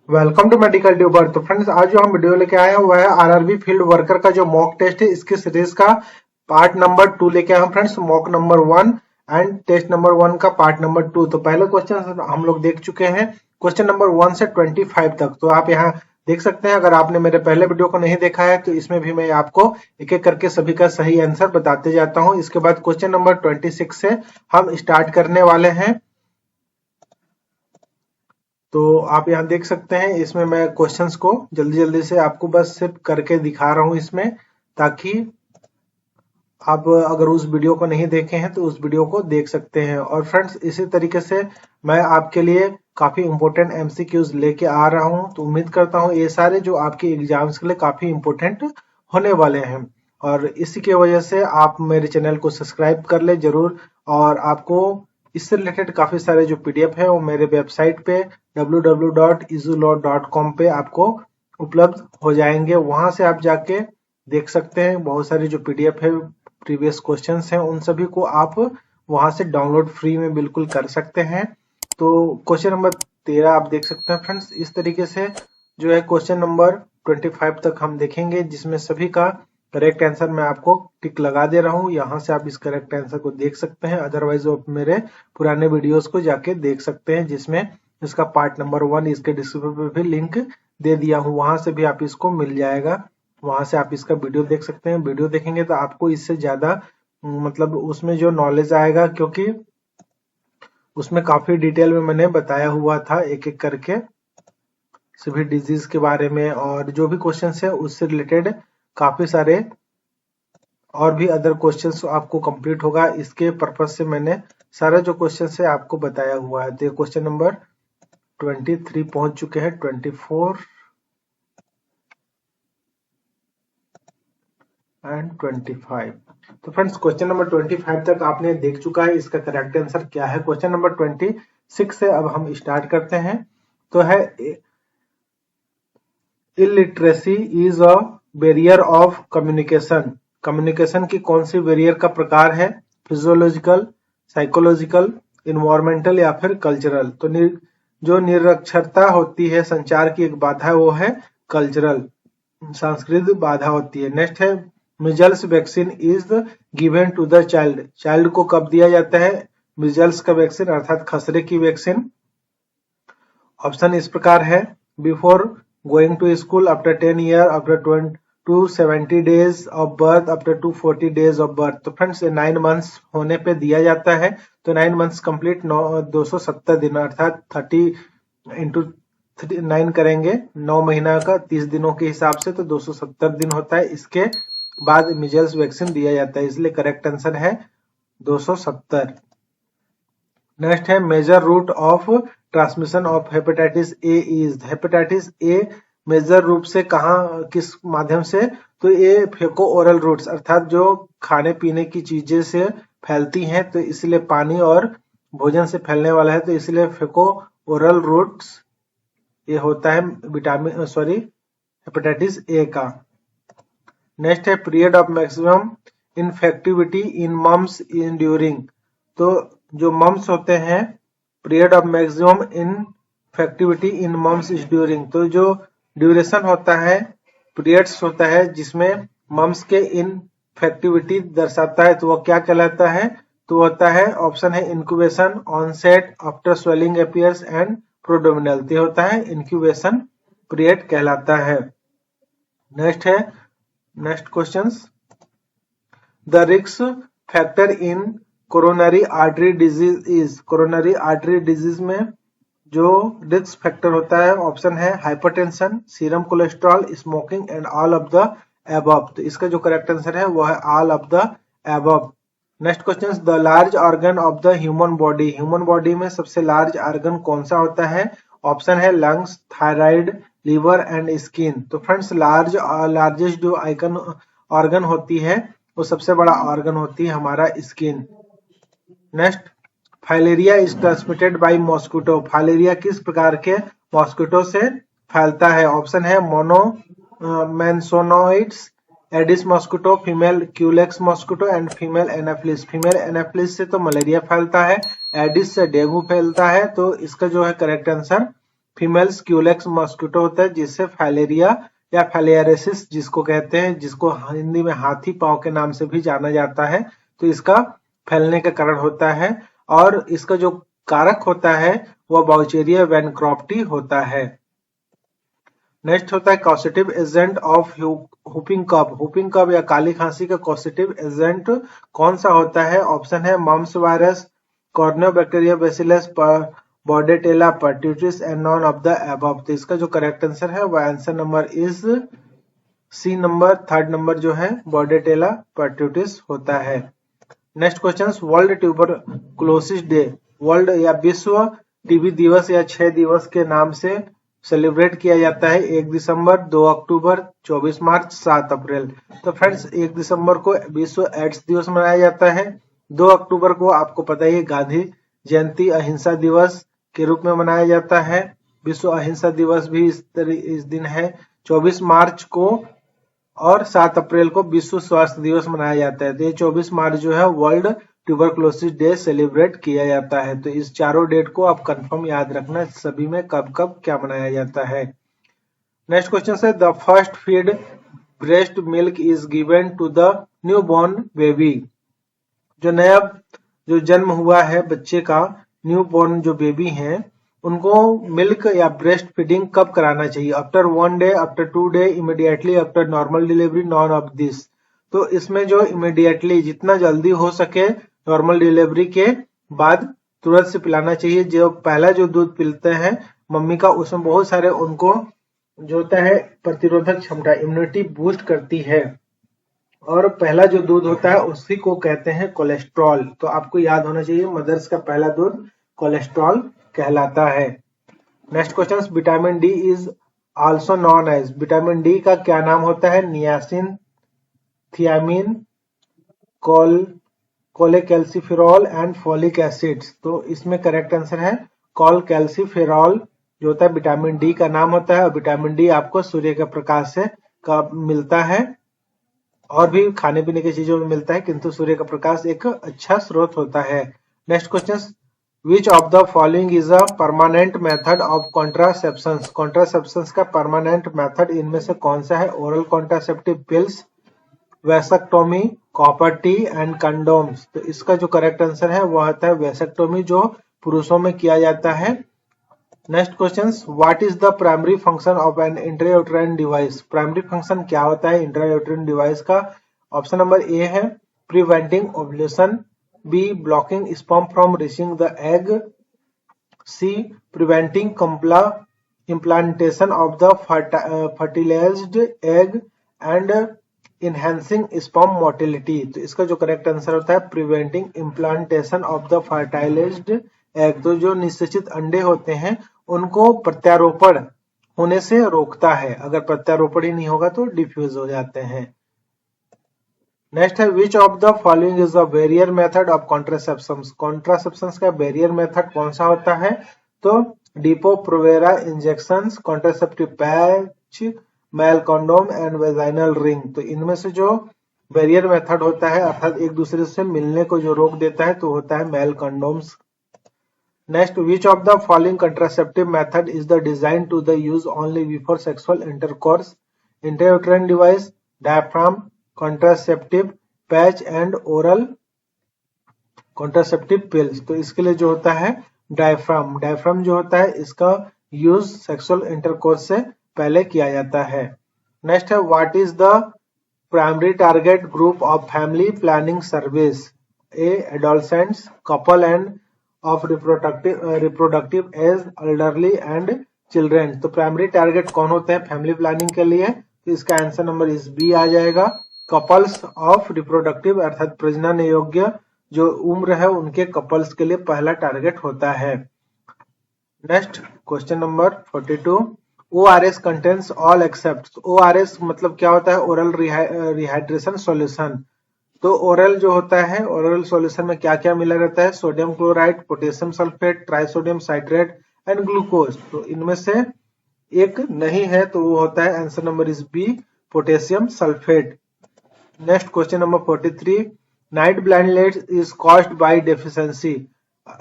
Welcome to medical tuber. तो friends, आज जो हम वीडियो लेके आए हैं वो है आरआरबी फील्ड वर्कर का जो मॉक टेस्ट है, इसकी सीरीज का पार्ट नंबर 2 लेके आए हैं friends. Mock number 1 and test number 1 का पार्ट नंबर 2। तो पहले क्वेश्चन हम लोग देख चुके हैं, क्वेश्चन नंबर 1 से 25 तक। तो आप यहाँ देख सकते हैं। अगर आपने मेरे पहले वीडियो को नहीं देखा है तो इसमें भी मैं आपको एक एक करके सभी का सही आंसर बताते जाता हूँ। इसके बाद क्वेश्चन नंबर 26 से हम स्टार्ट करने वाले हैं। तो आप यहाँ देख सकते हैं, इसमें मैं क्वेश्चंस को जल्दी जल्दी से आपको बस सिर्फ करके दिखा रहा हूँ इसमें, ताकि आप अगर उस वीडियो को नहीं देखे हैं तो उस वीडियो को देख सकते हैं। और फ्रेंड्स, इसी तरीके से मैं आपके लिए काफी इंपॉर्टेंट एमसीक्यूज लेके आ रहा हूँ। तो उम्मीद करता हूँ ये सारे जो आपके एग्जाम्स के लिए काफी इंपॉर्टेंट होने वाले हैं। और इसी की वजह से आप मेरे चैनल को सब्सक्राइब कर ले जरूर। और आपको इससे रिलेटेड काफी सारे जो पीडीएफ है वो मेरे वेबसाइट पे www.izulaw.com पे आपको उपलब्ध हो जाएंगे। वहां से आप जाके देख सकते हैं। बहुत सारी जो पीडीएफ है, प्रीवियस क्वेश्चंस हैं, उन सभी को आप वहां से डाउनलोड फ्री में बिल्कुल कर सकते हैं। तो क्वेश्चन नंबर 13 आप देख सकते हैं फ्रेंड्स। इस तरीके से जो है क्वेश्चन नंबर 25 तक हम देखेंगे, जिसमें सभी का करेक्ट आंसर मैं आपको टिक लगा दे रहा हूँ। यहाँ से आप इस करेक्ट आंसर को देख सकते हैं। अदरवाइज आप मेरे पुराने वीडियोस को जाके देख सकते हैं, जिसमें इसका पार्ट नंबर 1 इसके डिस्क्रिप्शन पे भी लिंक दे दिया हूँ। वहां से भी आप इसको मिल जाएगा। वहां से आप इसका वीडियो देख सकते हैं। वीडियो देखेंगे तो आपको इससे ज्यादा मतलब उसमें जो नॉलेज आएगा, क्योंकि उसमें काफी डिटेल में मैंने बताया हुआ था एक एक करके सभी डिजीज के बारे में। और जो भी क्वेश्चन है उससे रिलेटेड काफी सारे और भी अदर क्वेश्चंस आपको कंप्लीट होगा। इसके पर्पज से मैंने सारा जो क्वेश्चन है आपको बताया हुआ है। तो क्वेश्चन नंबर 23 पहुंच चुके हैं, 24 एंड 25। तो फ्रेंड्स, क्वेश्चन नंबर 25 तक आपने देख चुका है। इसका करेक्ट आंसर क्या है? क्वेश्चन नंबर 26 से अब हम स्टार्ट करते हैं। तो है, illiteracy is a barrier of communication. Communication की कौन सी बैरियर का प्रकार है? फिजियोलॉजिकल, साइकोलॉजिकल, इन्वायरमेंटल या फिर कल्चरल। तो जो निरक्षरता होती है, संचार की एक बाधा है, वो है कल्चरल, सांस्कृतिक बाधा होती है। नेक्स्ट है, measles vaccine is given to the child. Child को कब दिया जाता है मिजल्स का वैक्सीन, अर्थात खसरे की वैक्सीन? ऑप्शन इस प्रकार है, before going to school, after 10 year, after 270 days of birth, after 240 days of birth. तो फ्रेंड्स, 9 मंथ्स होने पे दिया जाता है। तो 9 मंथ्स कंप्लीट 270 दिन, अर्थात 30 इंटू 9 करेंगे 9 महीना का 30 दिनों के हिसाब से, तो 270 दिन होता है। इसके बाद मिजल्स वैक्सीन दिया जाता है, इसलिए करेक्ट आंसर है 270। नेक्स्ट है, major route of transmission of hepatitis A is. Hepatitis A major रूप से कहाँ, किस माध्यम से? तो ये फेको ओरल रूट्स, अर्थात जो खाने पीने की चीजें से फैलती हैं, तो इसलिए पानी और भोजन से फैलने वाला है, तो इसलिए फेको ओरल रूट्स ये होता है हेपेटाइटिस ए का। नेक्स्ट है, period of maximum infectivity in mumps is during. तो जो मम्स होते हैं, period of maximum infectivity in mumps is during. तो जो ड्यूरेशन होता है, पीरियड्स होता है जिसमें मम्स के इनफेक्टिविटी दर्शाता है, तो वह क्या कहलाता है? तो होता है, ऑप्शन है incubation, onset, after swelling appears and prodromal. तो होता है इंक्यूबेशन पीरियड कहलाता है। नेक्स्ट है, next questions, the risk factor in coronary artery disease is. Coronary artery disease में जो रिस्क फैक्टर होता है, ऑप्शन है hypertension, serum cholesterol, smoking and all of the above. तो इसका जो करेक्ट आंसर है वो है all of the above. Next question, the large organ of the human body. Human body में सबसे लार्ज ऑर्गन कौन सा होता है? ऑप्शन है lungs, thyroid, liver and skin. तो फ्रेंड्स, लार्जेस्ट जो ऑर्गन होती है, वो सबसे बड़ा ऑर्गन होती है हमारा skin. Next, filaria is transmitted by mosquito. Filaria किस प्रकार के मॉस्किटो से फैलता है? ऑप्शन है mansonoides, Aedes mosquito, female Culex mosquito and female Anopheles. Female Anopheles से तो मलेरिया फैलता है, एडिस से डेंगू फैलता है। तो इसका जो है करेक्ट आंसर फीमेल स्क्यूलेक्स मॉस्किटो होता है जिससे फाइलेरिया या फाइलेरियासिस जिसको कहते हैं, जिसको हिंदी में हाथी पांव के नाम से भी जाना जाता है, तो इसका फैलने का कारण होता है। और इसका जो कारक होता है वह बाउचेरिया वैनक्रॉफ्टी होता है। नेक्स्ट होता है causative agent of whooping cough. Whooping cough या काली खांसी का कॉसेटिव एजेंट कौन सा होता है? ऑप्शन है mumps virus, corynebacteria bacillus, Bordetella pertussis and none of the above. तो इसका जो करेक्ट आंसर है वह answer number is C number, third number जो है बॉर्डेटेला पर्ट्यूटिस होता है। Next question, world tuberculosis day, world या विश्व टीबी दिवस या 6 दिवस के नाम से सेलिब्रेट किया जाता है। 1 दिसंबर, 2 अक्टूबर, 24 मार्च, 7 अप्रैल। तो फ्रेंड्स 1 दिसंबर को विश्व एड्स दिवस मनाया जाता है। 2 अक्टूबर को आपको पता ही गांधी जयंती अहिंसा दिवस के रूप में मनाया जाता है। विश्व अहिंसा दिवस भी इस दिन है। 24 मार्च को और 7 अप्रैल को विश्व स्वास्थ्य दिवस मनाया जाता है। तो ये 24 मार्च जो है वर्ल्ड ट्यूबरकुलोसिस डे सेलिब्रेट किया जाता है। तो इस चारों डेट को आप कंफर्म याद रखना, सभी में कब कब क्या मनाया जाता है। नेक्स्ट क्वेश्चन है, the first feed breast milk is given to the newborn baby. जो जन्म हुआ है बच्चे का, न्यू बॉर्न जो बेबी है, उनको मिल्क या ब्रेस्ट फीडिंग कब कराना चाहिए? After 1 day, after 2 day, immediately after normal delivery, none of this. तो इसमें जो इमीडिएटली जितना जल्दी हो सके नॉर्मल डिलीवरी के बाद तुरंत से पिलाना चाहिए। जो पहला जो दूध पिलते हैं मम्मी का, उसमें बहुत सारे उनको जो होता है प्रतिरोधक क्षमता, इम्यूनिटी बूस्ट करती है। और पहला जो दूध होता है उसी को कहते हैं कोलेस्ट्रॉल। तो आपको याद होना चाहिए मदर्स का पहला दूध कोलेस्ट्रॉल कहलाता है। Next question, vitamin D is also known as, vitamin D का क्या नाम होता है? Niacin, thiamine, cholecalciferol and folic acids. तो इसमें करेक्ट आंसर है कोलेकैल्सिफेरॉल जो होता है विटामिन डी का नाम होता है। और विटामिन डी आपको सूर्य के प्रकाश से मिलता है, और भी खाने पीने की चीजों में मिलता है, किंतु सूर्य का प्रकाश एक अच्छा स्रोत होता है। Next question, which of the following is a permanent method of contraception. Contraception का परमानेंट मेथड इनमें से कौन सा है? Oral contraceptive pills, vasectomy, copper T and condoms. तो इसका जो करेक्ट आंसर है वह होता है वैसेक्टोमी, जो पुरुषों में किया जाता है। Next question, what is the primary function of an intrauterine device. Primary function क्या होता है इंट्रायूटेराइन डिवाइस का? ऑप्शन नंबर ए है preventing ovulation, B blocking sperm from reaching the egg, C preventing implantation of the fertilized egg and enhancing sperm motility। तो इसका जो correct answer होता है preventing implantation of the fertilized egg। तो जो निश्चित अंडे होते हैं उनको प्रत्यारोपण होने से रोकता है। अगर प्रत्यारोपण ही नहीं होगा तो डिफ्यूज हो जाते हैं। नेक्स्ट है which of the following is the barrier method of contraception. Contraception का बैरियर मेथड कौन सा होता है? तो depot Provera injection, contraceptive patch, male condom and vaginal ring. तो इनमें से जो बैरियर मेथड होता है अर्थात एक दूसरे से मिलने को जो रोक देता है तो होता है male condoms. Next, which of the following contraceptive method is the design to the use only before sexual intercourse? Intrauterine device, diaphragm, contraceptive patch and oral contraceptive pills. तो इसके लिए जो होता है डायफ्राम। डायफ्राम जो होता है इसका यूज सेक्सुअल इंटरकोर्स से पहले किया जाता है। नेक्स्ट है what is the primary target group of family planning service? A adolescents, couple end of reproductive age, elderly and children. तो प्राइमरी टारगेट कौन होते हैं फैमिली प्लानिंग के लिए? तो इसका आंसर नंबर इस बी आ जाएगा। कपल्स ऑफ रिप्रोडक्टिव अर्थात प्रजनन योग्य जो उम्र है उनके कपल्स के लिए पहला टारगेट होता है। Next question number 42, ORS contains all except. ORS मतलब क्या होता है? Oral rehydration solution. तो ओरल जो होता है ओरल सॉल्यूशन में क्या क्या मिला रहता है? Sodium chloride, potassium sulphate, trisodium citrate and glucose. तो इनमें से एक नहीं है तो वो होता है answer number is B, potassium sulphate. Next question number 43, night blindness is caused by deficiency.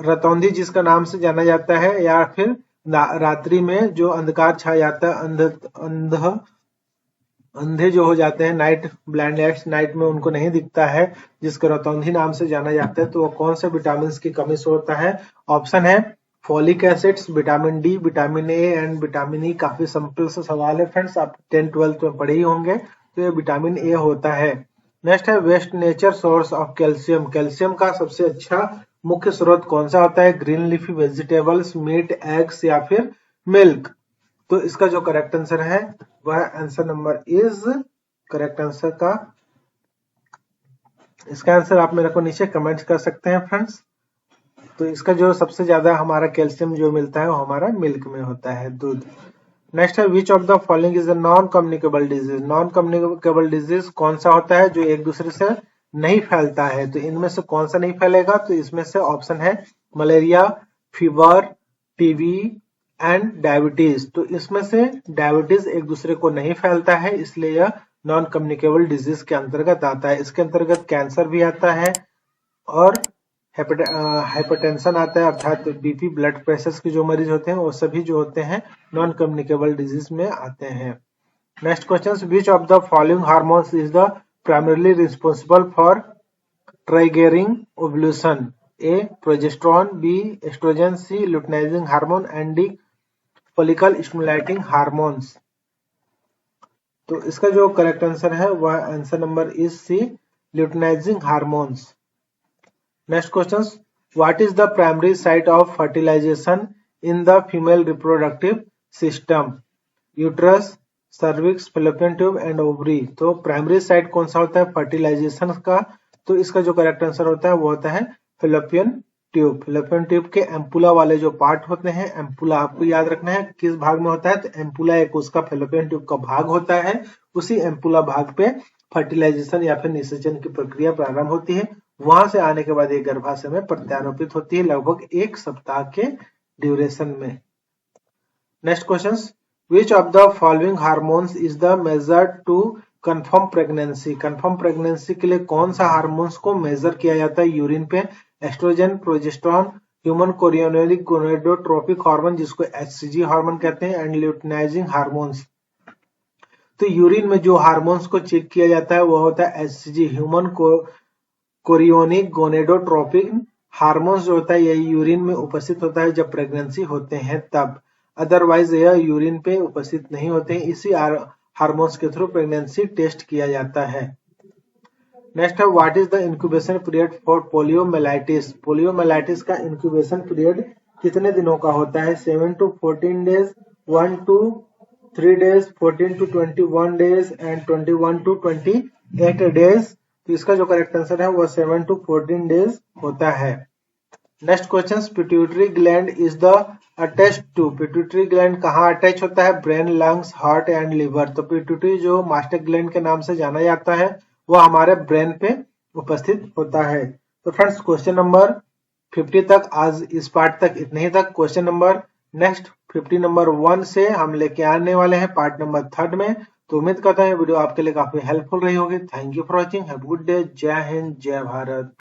रतौंधी जिसका नाम से जाना जाता है या फिर रात्रि में जो अंधकार छा जाता है, अंधे जो हो जाते हैं, नाइट ब्लाइंडनेस, नाइट में उनको नहीं दिखता है, जिसको रतौंधी नाम से जाना जाता है, तो वो कौन से विटामिन की कमी से होता है? ऑप्शन है folic acids, vitamin D, vitamin A and vitamin E. काफी सिंपल सा सवाल है फ्रेंड्स, आप 10th-12th में पढ़े ही होंगे। तो ये विटामिन ए होता है। नेक्स्ट है best nature source of calcium. Calcium का सबसे अच्छा मुख्य स्रोत कौन सा होता है? Green leafy vegetables, meat, eggs या फिर मिल्क। तो इसका जो करेक्ट आंसर है वह answer number is correct answer का। इसका आंसर आप मेरे को नीचे कमेंट कर सकते हैं फ्रेंड्स। तो इसका जो सबसे ज्यादा हमारा कैल्शियम जो मिलता है वो हमारा मिल्क में होता है, दूध। नेक्स्ट है which of the following is a non communicable disease. Non communicable disease कौन सा होता है? जो एक दूसरे से नहीं फैलता है। तो इनमें से कौन सा नहीं फैलेगा? तो इसमें से ऑप्शन है malaria, fever, TB and diabetes. तो इसमें से डायबिटीज एक दूसरे को नहीं फैलता है, इसलिए यह नॉन कम्युनिकेबल डिजीज के अंतर्गत आता है। इसके अंतर्गत कैंसर भी आता है और हाइपरटेंशन आता है, अर्थात बीपी, ब्लड प्रेशर के जो मरीज होते हैं वो सभी जो होते हैं नॉन कम्युनिकेबल डिजीज में आते हैं। Next question, which of the following hormones is the primarily responsible for triggering ovulation? A progesterone, B oestrogen, C luteinising hormone and D follicle stimulating hormones. तो इसका जो करेक्ट आंसर है वह answer number is C, luteinising hormones. Next questions, what is the primary site of fertilization in the female reproductive system? Uterus, cervix, fallopian tube and ovary। तो primary site कौन सा होता है फर्टिलाइजेशन का? तो इसका जो करेक्ट आंसर होता है वो होता है फेलोपियन ट्यूब। फेलोपियन ट्यूब के एम्पुला वाले जो पार्ट होते हैं, एम्पुला आपको याद रखना है किस भाग में होता है, तो एम्पुला एक उसका फेलोपियन ट्यूब का भाग होता है। उसी एम्पुला भाग पे फर्टिलाइजेशन या फिर निषेचन की प्रक्रिया प्रारंभ होती है। वहां से आने के बाद ये गर्भाशय में प्रत्यारोपित होती है लगभग 1 सप्ताह के ड्यूरेशन में। Next question, which of the following hormones is the measured to confirm pregnancy? Confirm pregnancy के लिए कौन सा हार्मोन्स को मेजर किया जाता है यूरिन पे? Estrogen, progesterone, human chorionic gonadotropic hormone जिसको HCG हार्मोन कहते हैं एंड ल्यूटेनाइजिंग हार्मोन्स। तो यूरिन में जो हार्मोन्स को चेक किया जाता है वो होता है HCG, human chorionic gonadotropic hormones जो होता है यही यूरिन में उपस्थित होता है जब प्रेगनेंसी होते हैं तब, अदरवाइज यह यूरिन पे उपस्थित नहीं होते हैं। इसी हार्मोन्स के थ्रू प्रेगनेंसी टेस्ट किया जाता है। नेक्स्ट है what is the incubation period for poliomyelitis? Poliomyelitis का इंक्यूबेशन पीरियड कितने दिनों का होता है? 7 to 14 days, 1 to 3 days, 14 to 21 days and 21 to 28 days. तो इसका जो करेक्ट आंसर है वो 7 to 14 डेज होता है। Next question, pituitary gland is the attach to. Pituitary gland कहाँ अटैच होता है? Brain, lungs, heart and liver. तो पिट्यूटरी जो मास्टर ग्लैंड के नाम से जाना जाता है वो हमारे ब्रेन पे उपस्थित होता है। तो फ्रेंड्स क्वेश्चन नंबर 50 तक, आज इस पार्ट तक इतने ही तक। क्वेश्चन नंबर नेक्स्ट 50 नंबर 1 से हम लेके आने वाले हैं पार्ट नंबर 3 में। तो उम्मीद करता हूँ वीडियो आपके लिए काफी हेल्पफुल रही होगी। Thank you for watching, have a good day. जय हिंद, जय भारत।